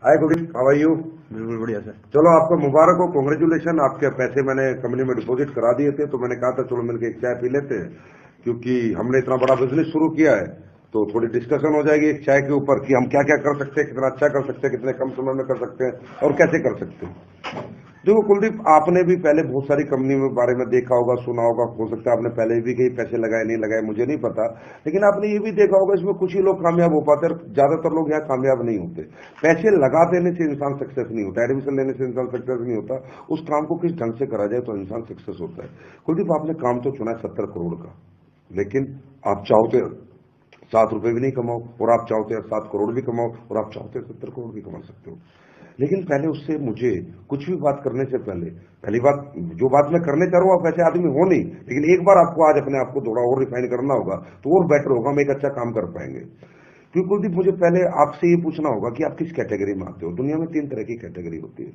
Hi Kuldeep, how are you? बिल्कुल बढ़िया sir. चलो आपको मुबारक हो, कांग्रेचुलेशन। आपके पैसे मैंने कंपनी में डिपॉजिट करा दिए थे, तो मैंने कहा था चलो मिलकर एक चाय पी लेते हैं, क्योंकि हमने इतना बड़ा बिजनेस शुरू किया है तो थोड़ी डिस्कशन हो जाएगी एक चाय के ऊपर कि हम क्या क्या कर सकते हैं, कितना अच्छा कर सकते हैं, कितने कम समय में कर सकते हैं और कैसे कर सकते हैं। देखो कुलदीप, आपने भी पहले बहुत सारी कंपनी में बारे में देखा होगा, सुना होगा, हो सकता है आपने पहले भी कहीं पैसे लगाए नहीं लगाए मुझे नहीं पता, लेकिन आपने ये भी देखा होगा इसमें कुछ ही लोग कामयाब हो पाते हैं, ज्यादातर लोग यहाँ कामयाब नहीं होते। पैसे लगा देने से इंसान सक्सेस नहीं होता, एडमिशन लेने से इंसान सक्सेस नहीं होता, उस काम को किस ढंग से करा जाए तो इंसान सक्सेस होता है। कुलदीप, आपने काम तो चुना है 70 करोड़ का, लेकिन आप चाहो तो 7 रुपए भी नहीं कमाओ, और आप चाहो तो 7 करोड़ भी कमाओ, और आप चाहो तो 70 करोड़ भी कमा सकते हो। लेकिन पहले उससे मुझे कुछ भी बात करने से पहले, पहली बात, जो बात मैं करने चाह रहा हूं आप वैसे आदमी हो नहीं, लेकिन एक बार आपको आज अपने आप को थोड़ा और रिफाइन करना होगा तो और बेटर होगा, हम एक अच्छा काम कर पाएंगे। क्योंकि कुलदीप, मुझे पहले आपसे ये पूछना होगा कि आप किस कैटेगरी में आते हो। दुनिया में 3 तरह की कैटेगरी होती है।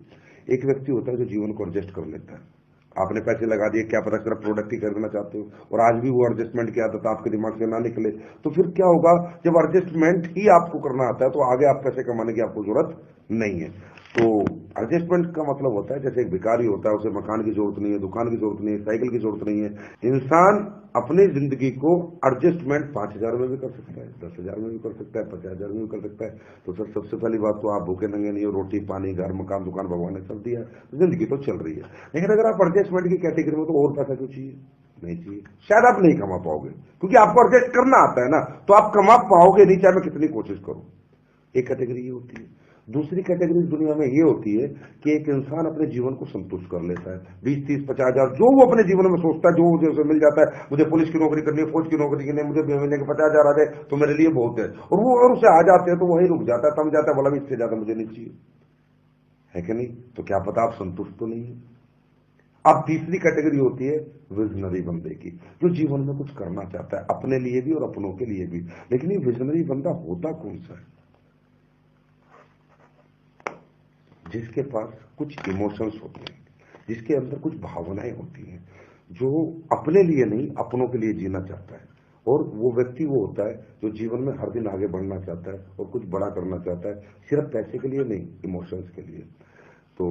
एक व्यक्ति होता है जो जीवन को एडजस्ट कर लेता है। आपने पैसे लगा दिए, क्या पता सिर्फ प्रोडक्ट ही खरीदना चाहते हो और आज भी वो एडजस्टमेंट की आदत आपके दिमाग से ना निकले, तो फिर क्या होगा, जब एडजस्टमेंट ही आपको करना आता है तो आगे आप पैसे कमाने की आपको जरूरत नहीं है। तो एडजस्टमेंट का मतलब होता है, जैसे एक भिखारी होता है, उसे मकान की जरूरत नहीं है, दुकान की जरूरत नहीं है, साइकिल की जरूरत नहीं है। इंसान अपनी जिंदगी को एडजस्टमेंट 5,000 में भी कर सकता है, 10,000 में भी कर सकता है, 50,000 में भी कर सकता है। तो सर सबसे पहली बात तो आप भूखे नंगे नहीं हो, रोटी पानी घर मकान दुकान भगवान ने सब दिया, जिंदगी तो चल रही है। लेकिन अगर आप एडजस्टमेंट की कैटेगरी में, तो और पैसा क्यों चाहिए? नहीं चाहिए। शायद आप नहीं कमा पाओगे, क्योंकि आपको एडजस्ट करना आता है ना, तो आप कमा पाओगे नहीं चाहे मैं कितनी कोशिश करूं। एक कैटेगरी ये होती है। दूसरी कैटेगरी दुनिया में ये होती है कि एक इंसान अपने जीवन को संतुष्ट कर लेता है, 20, 30, 50,000 जो वो अपने जीवन में सोचता है, जो मुझे उसे मिल जाता है, मुझे पुलिस की नौकरी करनी है, फौज की नौकरी करनी है, मुझे महीने के 50,000 आ जाए तो मेरे लिए बहुत है, और वो और उसे आ जाते हैं तो वही रुक जाता है, थम जाता है, बोला भी इससे ज्यादा मुझे नहीं चाहिए, है कि नहीं? तो क्या पता आप संतुष्ट तो नहीं है। अब तीसरी कैटेगरी होती है विजनरी बंदे की, जो जीवन में कुछ करना चाहता है, अपने लिए भी और अपनों के लिए भी। लेकिन ये विजनरी बंदा होता कौन सा है? जिसके पास कुछ इमोशंस होते हैं, जिसके अंदर कुछ भावनाएं होती हैं, जो अपने लिए नहीं अपनों के लिए जीना चाहता है। और वो व्यक्ति वो होता है जो जीवन में हर दिन आगे बढ़ना चाहता है और कुछ बड़ा करना चाहता है, सिर्फ पैसे के लिए नहीं, इमोशंस के लिए। तो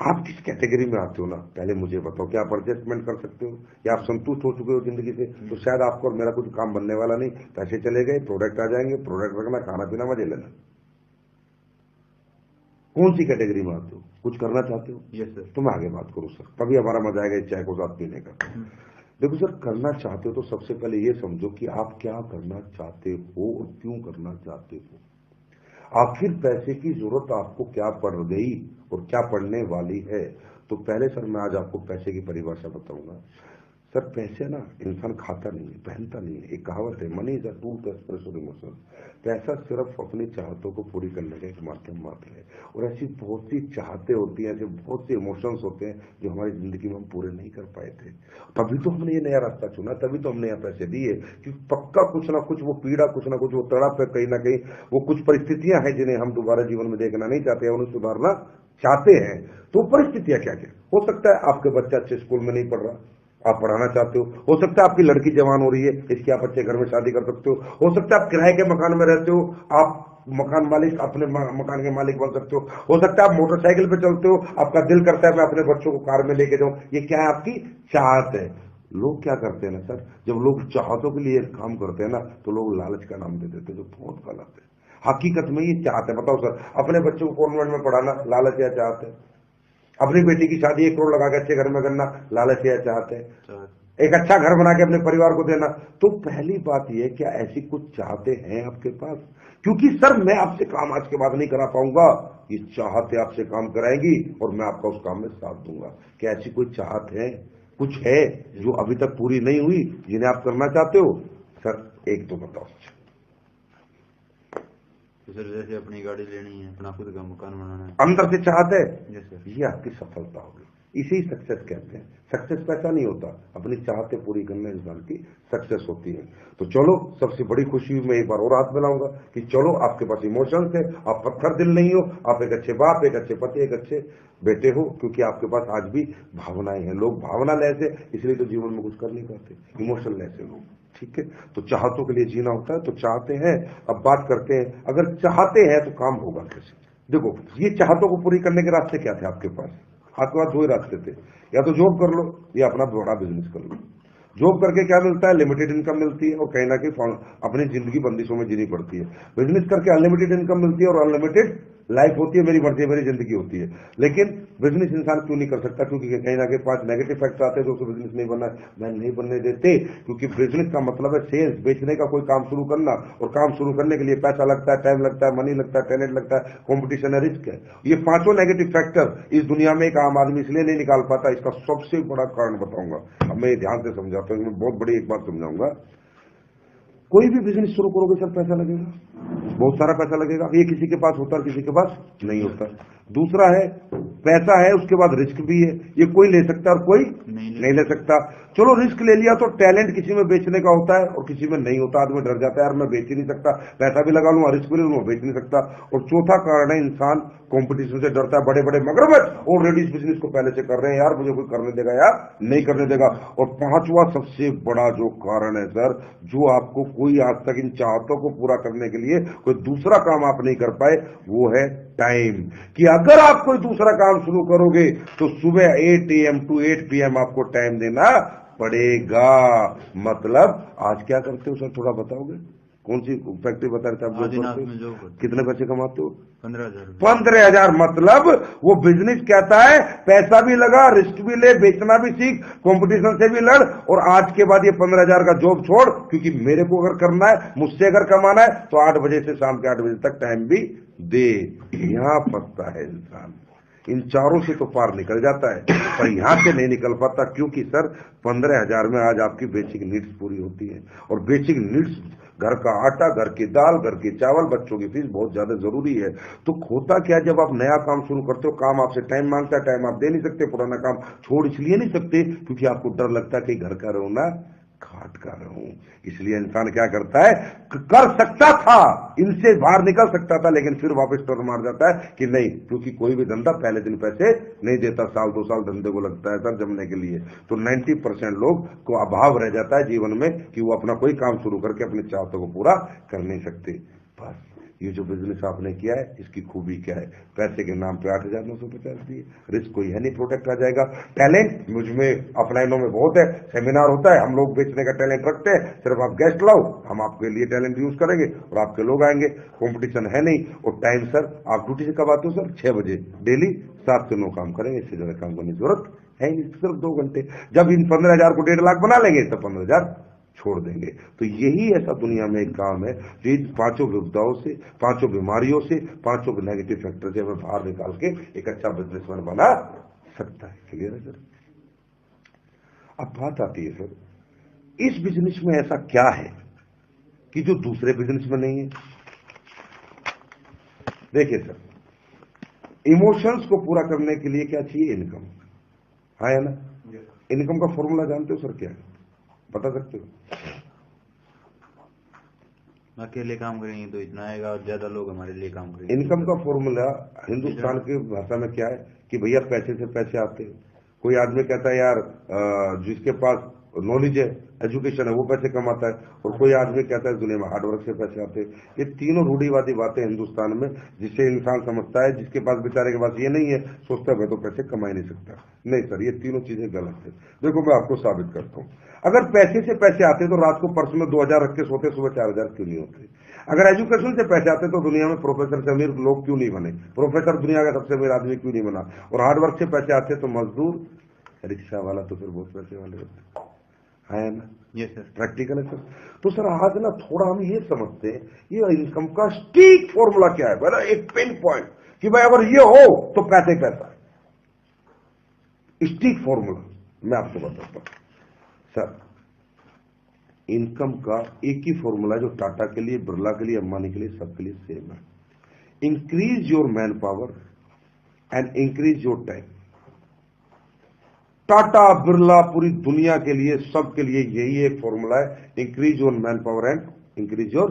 आप किस कैटेगरी में आते हो ना, पहले मुझे बताओ। क्या आप एडजस्टमेंट कर सकते हो, या आप संतुष्ट हो चुके हो जिंदगी से? तो शायद आपको और मेरा कुछ काम बनने वाला नहीं, पैसे चले गए, प्रोडक्ट आ जाएंगे, प्रोडक्ट रखना, खाना पीना, मजे लेना। कौन सी कैटेगरी में आते हो? कुछ करना चाहते हो? Yes sir. तो मैं आगे बात करूं सर, तभी हमारा मजा आएगा इस चाय को साथ पीने का। देखो सर, करना चाहते हो तो सबसे पहले ये समझो कि आप क्या करना चाहते हो और क्यों करना चाहते हो। आखिर पैसे की जरूरत आपको क्या पड़ गई और क्या पड़ने वाली है? तो पहले सर मैं आज आपको पैसे की परिभाषा बताऊंगा। सर पैसे ना इंसान खाता नहीं है, पहनता नहीं है। एक कहावत है, money is a tool to express your emotion. पैसा सिर्फ अपनी चाहतों को पूरी करने का एक माध्यम मात्र है। और ऐसी बहुत सी चाहते होती हैं, ऐसे बहुत से इमोशंस होते हैं जो हमारी जिंदगी में हम पूरे नहीं कर पाए थे। तभी तो हमने ये नया रास्ता चुना, तभी तो हमने यहाँ पैसे दिए, कि पक्का कुछ ना कुछ वो पीड़ा, कुछ ना कुछ वो तड़प है, कहीं ना कहीं वो कुछ परिस्थितियां हैं जिन्हें हम दोबारा जीवन में देखना नहीं चाहते हैं, उन्हें सुधारना चाहते हैं। तो परिस्थितियां क्या क्या हो सकता है? आपके बच्चा अच्छे स्कूल में नहीं पढ़ रहा, आप पढ़ाना चाहते हो सकता है आपकी लड़की जवान हो रही है, इसकी आप अच्छे घर में शादी कर सकते हो सकता है आप किराए के मकान में रहते हो, आप मकान मालिक, अपने मकान के मालिक बन सकते हो सकता है आप मोटरसाइकिल पे चलते हो, आपका दिल करता है मैं अपने बच्चों को कार में लेके जाऊं। ये क्या है? आपकी चाहत है। लोग क्या करते हैं ना सर, जब लोग चाहतों के लिए काम करते हैं ना, तो लोग लालच का नाम दे देते हैं, जो बहुत गलत है। हकीकत में ये चाहत है। बताओ सर, अपने बच्चों को कॉन्वेंट में पढ़ाना लालच या चाहत है? अपनी बेटी की शादी 1 करोड़ लगा के अच्छे घर में करना लालच या चाहते हैं? एक अच्छा घर बना के अपने परिवार को देना। तो पहली बात यह, क्या ऐसी कुछ चाहते हैं आपके पास? क्योंकि सर मैं आपसे काम आज के बाद नहीं करा पाऊंगा, ये चाहते आपसे काम कराएंगी और मैं आपका उस काम में साथ दूंगा। क्या ऐसी कोई चाहत है, कुछ है जो अभी तक पूरी नहीं हुई, जिन्हें आप करना चाहते हो? सर एक तो बताओ। सर जैसे अपनी गाड़ी लेनी है, अपना खुद का मकान बनाना है, अंदर से चाहते हैं, यस सर। ये आपकी सफलता होगी, इसी सक्सेस कहते हैं। सक्सेस पैसा नहीं होता, अपनी चाहते पूरी करने इंसान की सक्सेस होती है। तो चलो, सबसे बड़ी खुशी मैं एक बार और हाथ मिलाऊंगा कि चलो आपके पास इमोशंस है, आप पत्थर दिल नहीं हो, आप एक अच्छे बाप, एक अच्छे पति, एक अच्छे बेटे हो, क्योंकि आपके पास आज भी भावनाएं हैं। लोग भावना लेस है, इसलिए तो जीवन में कुछ कर नहीं पाते, इमोशन लेस है लोग। ठीक है, तो चाहतों के लिए जीना होता है, तो चाहते हैं। अब बात करते हैं, अगर चाहते हैं तो काम होगा कैसे? देखो, ये चाहतों को पूरी करने के रास्ते क्या थे आपके पास? आपके पास दो ही रास्ते थे, या तो जॉब कर लो या अपना बड़ा बिजनेस कर लो। जॉब करके क्या मिलता है? लिमिटेड इनकम मिलती है और कहीं ना कहीं अपनी जिंदगी बंदिशों में जीनी पड़ती है। बिजनेस करके अनलिमिटेड इनकम मिलती है और अनलिमिटेड लाइफ होती है, मेरी मर्जी मेरी जिंदगी होती है। लेकिन बिजनेस इंसान क्यों नहीं कर सकता? क्योंकि कहीं ना कहीं 5 नेगेटिव फैक्टर आते हैं जो उसको बिजनेस नहीं बनना मैं नहीं बनने देते। क्योंकि बिजनेस का मतलब है सेल्स, बेचने का कोई काम शुरू करना, और काम शुरू करने के लिए पैसा लगता है, टाइम लगता है, मनी लगता है, टैलेंट लगता है, कॉम्पिटिशन है, रिस्क है। ये 5 नेगेटिव फैक्टर इस दुनिया में एक आम आदमी इसलिए नहीं निकाल पाता। इसका सबसे बड़ा कारण बताऊंगा, अब मैं ये ध्यान से समझाता हूँ, बहुत बड़ी एक बात समझाऊंगा। कोई भी बिजनेस शुरू करोगे सर पैसा लगेगा, बहुत सारा पैसा लगेगा। ये किसी के पास होता है, किसी के पास नहीं होता। दूसरा है पैसा है, उसके बाद रिस्क भी है। ये कोई ले सकता है और कोई नहीं ले सकता। चलो रिस्क ले लिया तो टैलेंट किसी में बेचने का होता है और किसी में नहीं होता। आदमी डर जाता है, यार मैं बेच ही नहीं सकता, पैसा भी लगा लूंगा, रिस्क भी ले लूंगा, बेच नहीं सकता। और चौथा कारण है इंसान कंपटीशन से डरता है। बड़े बड़े मगरमच्छ ऑलरेडी इस बिजनेस को पहले से कर रहे हैं, यार मुझे कोई करने देगा या नहीं करने देगा। और 5वां सबसे बड़ा जो कारण है सर, जो आपको कोई आज तक इन चाहतों को पूरा करने के लिए कोई दूसरा काम आप नहीं कर पाए, वो है टाइम। कि अगर आप कोई दूसरा काम शुरू करोगे तो सुबह 8 AM to 8 PM आपको टाइम देना पड़ेगा। मतलब आज क्या करते हो सर, थोड़ा बताओगे? कौन सी फैक्ट्री बता रहे थे आप? कितने पैसे कमाते हो? 15,000। 15,000। मतलब वो बिजनेस कहता है पैसा भी लगा, रिस्क भी ले, बेचना भी सीख, कंपटीशन से भी लड़, और आज के बाद ये 15,000 का जॉब छोड़, क्योंकि मेरे को अगर करना है, मुझसे अगर कमाना है तो 8 बजे से शाम के 8 बजे तक टाइम भी दे। यहां फंसता है इंसान। इन चारों से तो पार निकल जाता है, पर यहां से नहीं निकल पाता। क्योंकि सर 15,000 में आज आपकी बेसिक नीड्स पूरी होती है, और बेसिक नीड्स घर का आटा, घर की दाल, घर के चावल, बच्चों की फीस बहुत ज्यादा जरूरी है। तो होता क्या, जब आप नया काम शुरू करते हो, काम आपसे टाइम मांगता है, टाइम आप दे नहीं सकते, पुराना काम छोड़ इसलिए नहीं सकते क्योंकि आपको डर लगता है कि घर का रहूं ना घाट का रहूं। इसलिए इंसान क्या करता है, कर सकता था, इनसे बाहर निकल सकता था, लेकिन फिर वापस टर्न मार जाता है कि नहीं, क्योंकि कोई भी धंधा पहले दिन पैसे नहीं देता, साल 2 साल धंधे को लगता है सर जमने के लिए। तो 90% लोग को अभाव रह जाता है जीवन में कि वो अपना कोई काम शुरू करके अपनी चाहतों को पूरा कर नहीं सकते। बस ये जो बिजनेस आपने किया है, इसकी खूबी क्या है? पैसे के नाम पे 8,950 दिए, रिस्क कोई है नहीं, प्रोटेक्ट आ जाएगा। टैलेंट मुझमें अपलाइनों में बहुत है, सेमिनार होता है, हम लोग बेचने का टैलेंट रखते हैं, सिर्फ आप गेस्ट लाओ, हम आपके लिए टैलेंट यूज करेंगे और आपके लोग आएंगे। कंपटीशन है नहीं। और टाइम सर, आप ड्यूटी से कब आते हो सर? 6 बजे डेली, 7 से 9 काम करेंगे, इससे ज्यादा काम करने की जरूरत है नहीं, सिर्फ 2 घंटे। जब इन 15,000 को 1.5 लाख बना लेंगे तो 15,000 छोड़ देंगे। तो यही ऐसा दुनिया में एक काम है जो इन 5 विपदाओं से, 5 बीमारियों से, 5 नेगेटिव फैक्टर से हमें बाहर निकाल के एक अच्छा बिजनेसमैन बना सकता है। क्लियर है सर? अब बात आती है सर, इस बिजनेस में ऐसा क्या है कि जो दूसरे बिजनेस में नहीं है? देखिए सर, इमोशंस को पूरा करने के लिए क्या चाहिए? इनकम। हाँ है ना? इनकम का फॉर्मूला जानते हो सर क्या है? बता सकते हो? अकेले काम करेंगे तो इतना आएगा और ज्यादा लोग हमारे लिए काम करेंगे। इनकम का फॉर्मूला हिंदुस्तान की भाषा में क्या है कि भैया पैसे से पैसे आते हैं। कोई आदमी कहता है यार जिसके पास नॉलेज है, एजुकेशन है, वो पैसे कमाता है, और कोई आदमी कहता है दुनिया में हार्डवर्क से पैसे आते हैं। ये तीनों रूढ़िवादी बातें हिंदुस्तान में, जिससे इंसान समझता है जिसके पास बेचारे के पास ये नहीं है, सोचता है मैं तो पैसे कमा ही नहीं सकता। नहीं सर, ये तीनों चीजें गलत है। देखो मैं आपको साबित करता हूँ। अगर पैसे से पैसे आते तो रात को पर्स में 2,000 रख के सोते, सुबह 4,000 क्यों नहीं होते? अगर एजुकेशन से पैसे आते तो दुनिया में प्रोफेसर से अमीर लोग क्यों नहीं बने? प्रोफेसर दुनिया का सबसे अमीर आदमी क्यों नहीं बना? और हार्डवर्क से पैसे आते तो मजदूर, रिक्शा वाला तो फिर बहुत पैसे वाले होते है ना? ये सर प्रैक्टिकल है सर। तो सर आज ना थोड़ा हम ये समझते हैं ये इनकम का स्टीक फॉर्मूला क्या है, बड़ा एक पिन पॉइंट कि भाई अगर ये हो तो पैसे ही पैसा है। स्टीक फॉर्मूला मैं आपको बताता हूं सर। इनकम का एक ही फॉर्मूला जो टाटा के लिए, बिरला के लिए, अंबानी के लिए, सबके लिए सेम है। Increase your man power and increase your time. Tata, Birla, पूरी दुनिया के लिए, सबके लिए यही एक फॉर्मूला है, increase your man power and increase your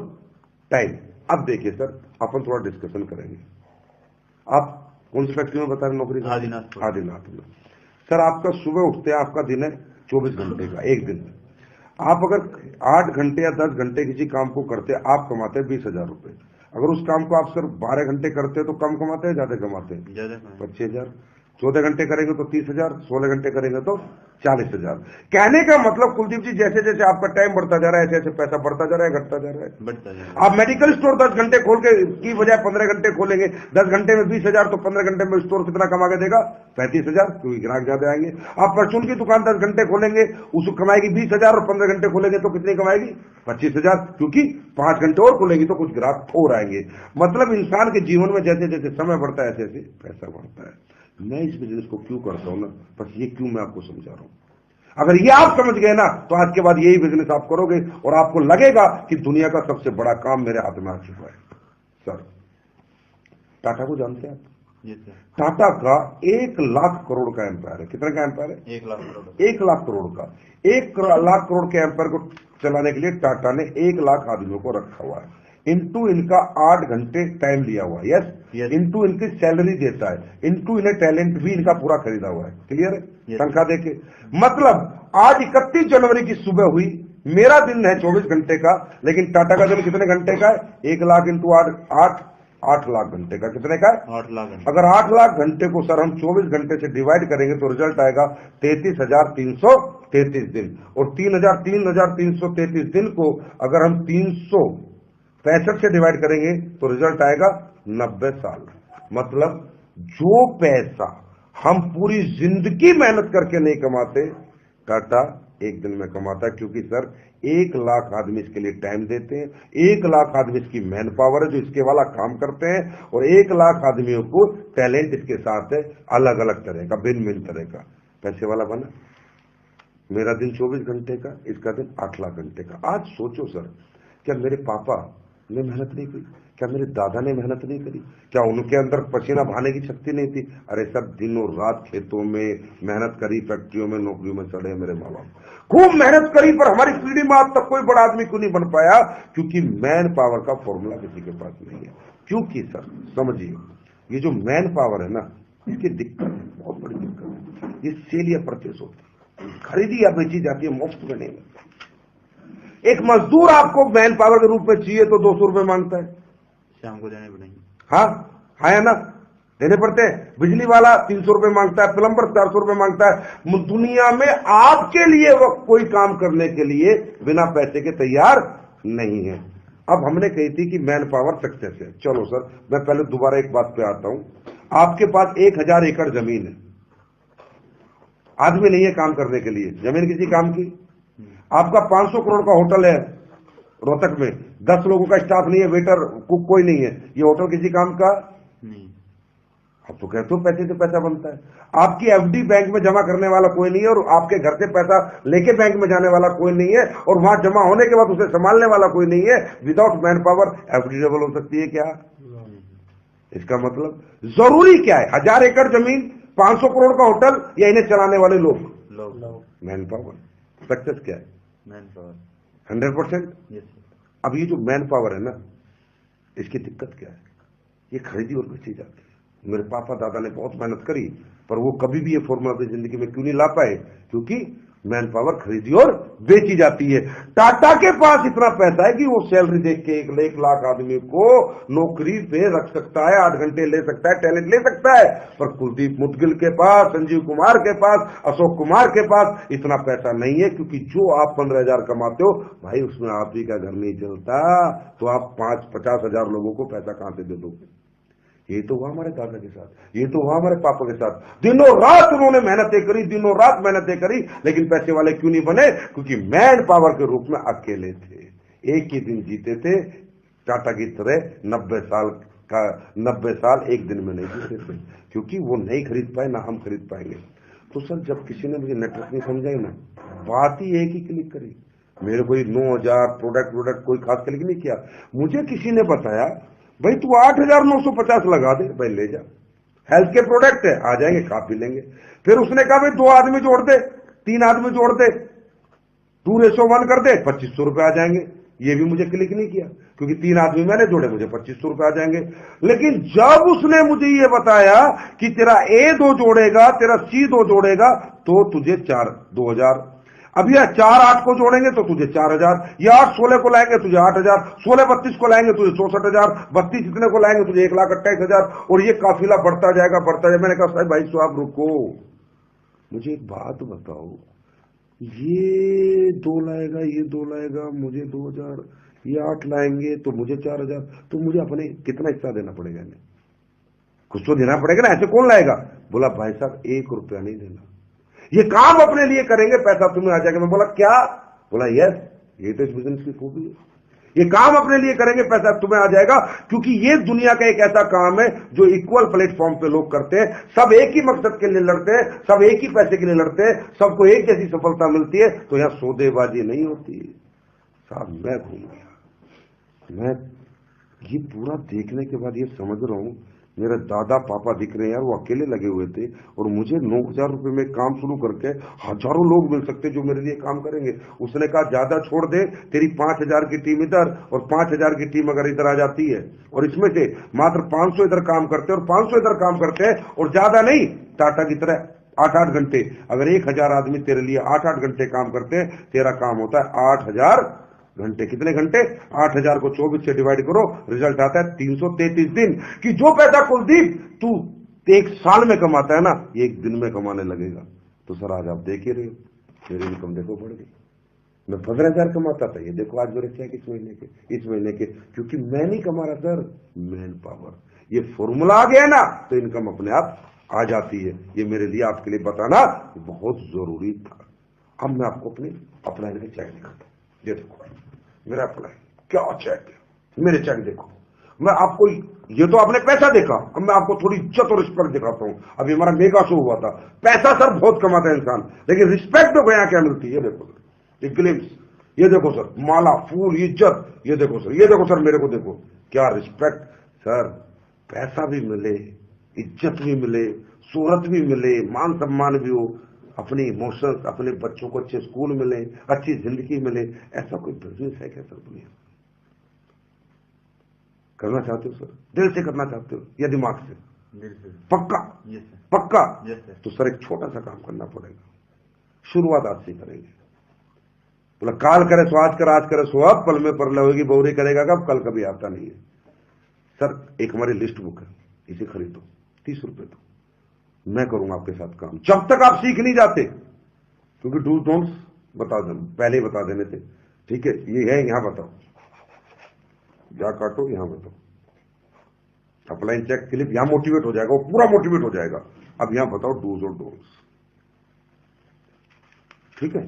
time. अब देखिए सर, अपन थोड़ा डिस्कशन करेंगे। आप कौन सी फैक्ट्री में बता रहे नौकरी? आदिनाथ में। सर आपका सुबह उठते हैं, आपका दिन है 24 घंटे का, एक दिन। आप अगर 8 घंटे या 10 घंटे किसी काम को करते, आप कमाते 20,000 रुपए। अगर उस काम को आप सिर्फ 12 घंटे करते हो तो कम कमाते हैं, ज्यादा कमाते हैं? ज्यादा कमाएं। 25,000। 14 घंटे करेंगे तो 30,000, 16 घंटे करेंगे तो 40,000। कहने का मतलब कुलदीप जी, जैसे जैसे आपका टाइम बढ़ता जा रहा है, ऐसे ऐसे पैसा बढ़ता जा रहा है, घटता जा रहा है। बढ़ता जाएगा। आप मेडिकल स्टोर 10 घंटे खोल के की बजाय 15 घंटे खोलेंगे, 10 घंटे में 20,000, तो 15 घंटे में स्टोर कितना कमा के देगा? 35,000, क्योंकि ग्राहक ज्यादा आएंगे। आप परचून की दुकान 10 घंटे खोलेंगे, उसको कमाएगी 20,000, और 15 घंटे खोलेंगे तो कितनी कमाएगी? 25,000, क्योंकि 5 घंटे और खोलेगी तो कुछ ग्राहक और आएंगे। मतलब इंसान के जीवन में जैसे जैसे समय बढ़ता है, ऐसे ऐसे पैसा बढ़ता है। मैं इस बिजनेस को क्यों करता हूं ना, बस ये क्यों मैं आपको समझा रहा हूं। अगर ये आप समझ गए ना, तो आज के बाद यही बिजनेस आप करोगे और आपको लगेगा कि दुनिया का सबसे बड़ा काम मेरे हाथ में आ चुका है। सर, टाटा को जानते हैं आप? जी सर। टाटा का 1 लाख करोड़ का एम्पायर है। कितने का एम्पायर है? 1 लाख करोड़। 1 लाख करोड़ का। 1 लाख करोड़ के एम्पायर को चलाने के लिए टाटा ने 1 लाख आदमियों को रखा हुआ है। इनटू इनका 8 घंटे टाइम लिया हुआ है। यस। इनटू इनकी सैलरी देता है, इनटू इन्हें टैलेंट भी इनका पूरा खरीदा हुआ है। क्लियर है? तनख्वाह देके मतलब आज 31 जनवरी की सुबह हुई, मेरा दिन है 24 घंटे का, लेकिन टाटा का दिन कितने घंटे का है? 1 लाख इंटू 8 लाख घंटे का। कितने का है? 8 लाख घंटे। अगर 8 लाख घंटे को सर हम 24 घंटे से डिवाइड करेंगे तो रिजल्ट आएगा 33,333 दिन। और 3,333 दिन को अगर हम 365 से डिवाइड करेंगे तो रिजल्ट आएगा 90 साल। मतलब जो पैसा हम पूरी जिंदगी मेहनत करके नहीं कमाते, टाटा एक दिन में कमाता है। क्योंकि सर 1 लाख आदमी इसके लिए टाइम देते हैं, 1 लाख आदमी इसकी मैन पावर है जो इसके वाला काम करते हैं, और 1 लाख आदमियों को टैलेंट इसके साथ है, अलग अलग तरह का, भिन्न भिन्न तरह का। पैसे वाला बना। मेरा दिन 24 घंटे का, इसका दिन 8 लाख घंटे का। आज सोचो सर, क्या मेरे पापा ने मेहनत नहीं की? क्या मेरे दादा ने मेहनत नहीं करी? क्या उनके अंदर पसीना बहाने की शक्ति नहीं थी? अरे सर, दिनों रात खेतों में मेहनत करी, फैक्ट्रियों में, नौकरियों में चढ़े मेरे माँ बाप, खूब मेहनत करी, पर हमारी पीढ़ी में आज तक कोई बड़ा आदमी क्यों नहीं बन पाया? क्योंकि मैन पावर का फॉर्मूला किसी के पास नहीं है। क्योंकि सर समझिए, ये जो मैन पावर है ना, इसकी दिक्कत है, बहुत बड़ी दिक्कत है। ये सेल या परचेस होती है, खरीदी या बेची जाती है, मुफ्त में नहीं मिलती। एक मजदूर आपको मैन पावर के रूप में चाहिए तो 200 रुपए मांगता है, शाम को देने पड़ेंगे। हाँ है ना, देने पड़ते हैं। बिजली वाला 300 रुपए मांगता है, प्लम्बर 400 रुपए मांगता है। दुनिया में आपके लिए वो कोई काम करने के लिए बिना पैसे के तैयार नहीं है। अब हमने कही थी कि मैन पावर सक्सेस है। चलो सर, मैं पहले दोबारा एक बात पे आता हूं। आपके पास 1000 एकड़ जमीन है, आदमी नहीं है काम करने के लिए, जमीन किसी काम की। आपका 500 करोड़ का होटल है रोहतक में, 10 लोगों का स्टाफ नहीं है, वेटर कुक कोई नहीं है, ये होटल किसी काम का नहीं। अब तो कहते हो पैसे से पैसा बनता है। आपकी एफडी बैंक में जमा करने वाला कोई नहीं है, और आपके घर से पैसा लेके बैंक में जाने वाला कोई नहीं है, और वहां जमा होने के बाद उसे संभालने वाला कोई नहीं है। Without man power FD double हो सकती है क्या? इसका मतलब जरूरी क्या है? 1000 एकड़ जमीन, 500 करोड़ का होटल, या इन्हें चलाने वाले लोग? Man power. सक्सेस क्या है? Man power 100%। यस। अब ये जो मैन पावर है ना, इसकी दिक्कत क्या है? ये खरीदी और बेची जाती है। मेरे पापा दादा ने बहुत मेहनत करी, पर वो कभी भी ये फॉर्मूला अपनी जिंदगी में क्यों नहीं ला पाए? क्योंकि मैन पावर खरीदी और बेची जाती है। टाटा के पास इतना पैसा है कि वो सैलरी देख के 1 लाख आदमी को नौकरी पे रख सकता है, 8 घंटे ले सकता है, टैलेंट ले सकता है। पर कुलदीप मुदगिल के पास, संजीव कुमार के पास, अशोक कुमार के पास इतना पैसा नहीं है। क्योंकि जो आप 15,000 कमाते हो भाई, उसमें आप ही का घर नहीं चलता, तो आप 50,000 लोगों को पैसा कहां से दे दोगे? ये तो हुआ हमारे दादा के साथ, ये तो हुआ हमारे पापा के साथ। दिनों रात उन्होंने मेहनतें करी, दिनों रात मेहनतें करी, लेकिन पैसे वाले क्यों नहीं बने? क्योंकि मैन पावर के रूप में अकेले थे, एक ही दिन जीते थे। टाटा की तरह 90 साल एक दिन में नहीं जीते थे, क्योंकि वो नहीं खरीद पाए, ना हम खरीद पाएंगे। तो सर, जब किसी ने मुझे नेटवर्क नहीं समझाई ना, बात ही एक ही क्लिक करी। मेरे कोई 9000 प्रोडक्ट कोई खास क्लिक नहीं किया। मुझे किसी ने बताया, भाई तू 8,950 लगा दे, भाई ले जा, हेल्थ के प्रोडक्ट है, आ जाएंगे, खा पी लेंगे। फिर उसने कहा भाई 2 आदमी जोड़ दे, 3 आदमी जोड़ दे, 2:1 कर दे, 2500 रुपए आ जाएंगे। ये भी मुझे क्लिक नहीं किया, क्योंकि 3 आदमी मैंने जोड़े, मुझे 2500 रुपए आ जाएंगे। लेकिन जब उसने मुझे ये बताया कि तेरा A 2 जोड़ेगा, तेरा C 2 जोड़ेगा, तो तुझे 2,000। अब ये 4-8 को जोड़ेंगे तो तुझे 4,000, ये 8-16 को लाएंगे तुझे 8,000, 16-32 को लाएंगे तुझे 64,000, 32 इतने को लाएंगे तुझे 1,28,000, और ये काफिला बढ़ता जाएगा बढ़ता जाएगा। मैंने कहा साहब भाई साहब रुको, मुझे एक बात बताओ, ये 2 लाएगा, ये 2 लाएगा, मुझे 2,000, ये 8 लाएंगे तो मुझे 4,000, तो मुझे अपने कितना हिस्सा देना पड़ेगा? इन्हें कुछ तो देना पड़ेगा ना, ऐसे कौन लाएगा? बोला भाई साहब 1 रुपया नहीं देना, ये काम अपने लिए करेंगे, पैसा तुम्हें आ जाएगा। मैं बोला क्या? बोला यस, ये तो इस बिजनेस की खूबी है, ये काम अपने लिए करेंगे, पैसा तुम्हें आ जाएगा, क्योंकि ये दुनिया का एक ऐसा काम है जो इक्वल प्लेटफॉर्म पे लोग करते हैं, सब एक ही मकसद के लिए लड़ते हैं, सब एक ही पैसे के लिए लड़ते हैं, सबको एक जैसी सफलता मिलती है, तो यहां सौदेबाजी नहीं होती। साहब मैं घूम गया, मैं ये पूरा देखने के बाद ये समझ रहा हूं, मेरे दादा पापा दिख रहे हैं यार, वो अकेले लगे हुए थे, और मुझे 9,000 रुपए में काम शुरू करके हजारों लोग मिल सकते जो मेरे लिए काम करेंगे। उसने कहा ज्यादा छोड़ दे, तेरी 5,000 की टीम इधर और 5,000 की टीम अगर इधर आ जाती है, और इसमें से मात्र 500 इधर काम करते हैं और 500 इधर काम करते हैं, और ज्यादा नहीं, टाटा की तरह 8-8 घंटे, अगर 1,000 आदमी तेरे लिए 8-8 घंटे काम करते हैं, तेरा काम होता है 8,000 घंटे। कितने घंटे? 8,000 को 24 से डिवाइड करो, रिजल्ट आता है 333 दिन। कि जो पैसा कुलदीप तू 1 साल में कमाता है ना, ये 1 दिन में कमाने लगेगा। तो सर आज आप देख ही रहे हो, मेरी इनकम देखो बढ़ गई। मैं 15,000 कमाता था, ये देखो आज मेरे चेक इस महीने के, क्योंकि मैं नहीं कमा रहा सर, मैन पावर, ये फॉर्मूला आ गया ना, तो इनकम अपने आप आ जाती है। ये मेरे लिए आपके लिए बताना बहुत जरूरी था। अब मैं आपको अपना चेक दिखाता हूं, ये देखो मेरा अप्लाई, क्या चेक है, मेरे चेक देखो। मैं आपको, ये तो आपने पैसा देखा, अब मैं आपको थोड़ी इज्जत और रिस्पेक्ट दिखाता हूं। अभी हमारा मेगा शो हुआ था, पैसा सर बहुत कमाता है इंसान, लेकिन रिस्पेक्ट देखो यहाँ क्या मिलती है। ये देखो सर, ये ग्लिम्स, ये देखो सर, माला, फूल, इज्जत, ये देखो सर, ये देखो सर, मेरे को देखो क्या रिस्पेक्ट। सर पैसा भी मिले, इज्जत भी मिले, शोहरत भी मिले, मान सम्मान भी हो, अपने इमोशंस, अपने बच्चों को अच्छे स्कूल मिले, अच्छी जिंदगी मिले, ऐसा कोई बिजनेस है क्या सर दुनिया? करना चाहते हो सर? दिल से करना चाहते हो या दिमाग से? दिल से। पक्का? यस पक्का? सर। तो सर एक छोटा सा काम करना पड़ेगा, शुरुआत आज से करेंगे। बोला काल करे सो आज कर, आज करे सो अब, पल में परले होगी बहुरी करेगा कब, कल कभी आता नहीं है। सर एक हमारी लिस्ट बुक है, इसे खरीदो, 30 रुपए दो, मैं करूंगा आपके साथ काम, जब तक आप सीख नहीं जाते, क्योंकि डू डोंट्स बता दें, पहले ही बता देने थे, ठीक है? ये है, यहां बताओ, जा काटो, यहां बताओ, अपलाइन चेक क्लिप, यहां मोटिवेट हो जाएगा, वो पूरा मोटिवेट हो जाएगा। अब यहां बताओ डूज और डोंट्स, ठीक है?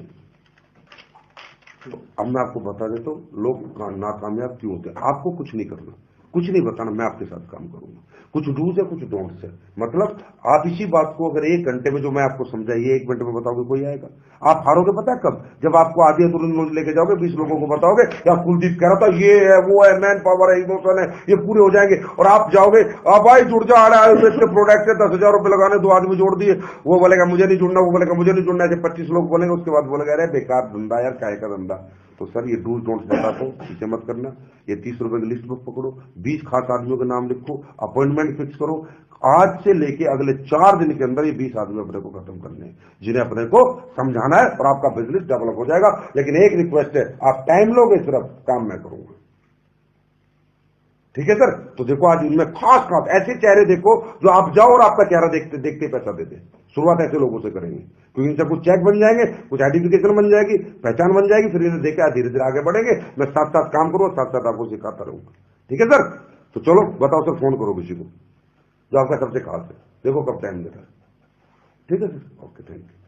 तो अब मैं आपको बता देता हूं लोग नाकामयाब क्यों होते हैं। आपको कुछ नहीं करना, कुछ नहीं बताना, मैं आपके साथ काम करूंगा। कुछ डूज है, कुछ डोंट्स है, मतलब आप इसी बात को अगर 1 घंटे में जो मैं आपको समझाइए 1 मिनट में बताओगे, कोई आएगा? आप हारोगे पता है कब? जब आपको आधी अधूरी नॉलेज लेके जाओगे, 20 लोगों को बताओगे, या कुलदीप कह रहा था ये है, वो है, मैन पावर है, इमोशन है, ये पूरे हो जाएंगे, और आप जाओगे, अब भाई जुड़ जा, इसके प्रोडक्ट से 10,000 रुपए लगाने, 2 आदमी जोड़ दिए, वो बोलेगा मुझे नहीं जुड़ना, वो बोलेगा मुझे नहीं जुड़ना, जब 25 लोग बोलेंगे उसके बाद बोलेगा अरे बेकार धंधा यार, काय का धंधा। तो सर ये डूज डोंट्स बताता हूं, इसे मत करना। ये 30 रुपए की लिस्ट बुक पकड़ो, 20 खास आदमियों के नाम लिखो, अपॉइंटमेंट फिक्स करो, आज से लेके अगले 4 दिन के अंदर ये 20 आदमी अपने को खत्म करने हैं, जिन्हें अपने को समझाना है, और आपका बिजनेस डेवलप हो जाएगा। लेकिन एक रिक्वेस्ट है, आप टाइम लोगे, सिर्फ काम मैं करूंगा, ठीक है सर? तो देखो आज इनमें खास ऐसे चेहरे देखो जो आप जाओ और आपका चेहरा देखते देखते पैसा दे दे। शुरुआत ऐसे लोगों से करेंगे, क्योंकि इनसे कुछ चेक बन जाएंगे, कुछ आइडेंटिफिकेशन बन जाएगी, पहचान बन जाएगी, फिर इन्हें देखा धीरे धीरे आगे बढ़ेंगे। मैं साथ साथ काम करूंगा, साथ साथ आपको सिखाता रहूंगा, ठीक है सर? तो चलो बताओ सर, फोन करो किसी को जो आपका सबसे खास है, देखो कब टाइम दे रहा है, ठीक है सर? Okay, thank you.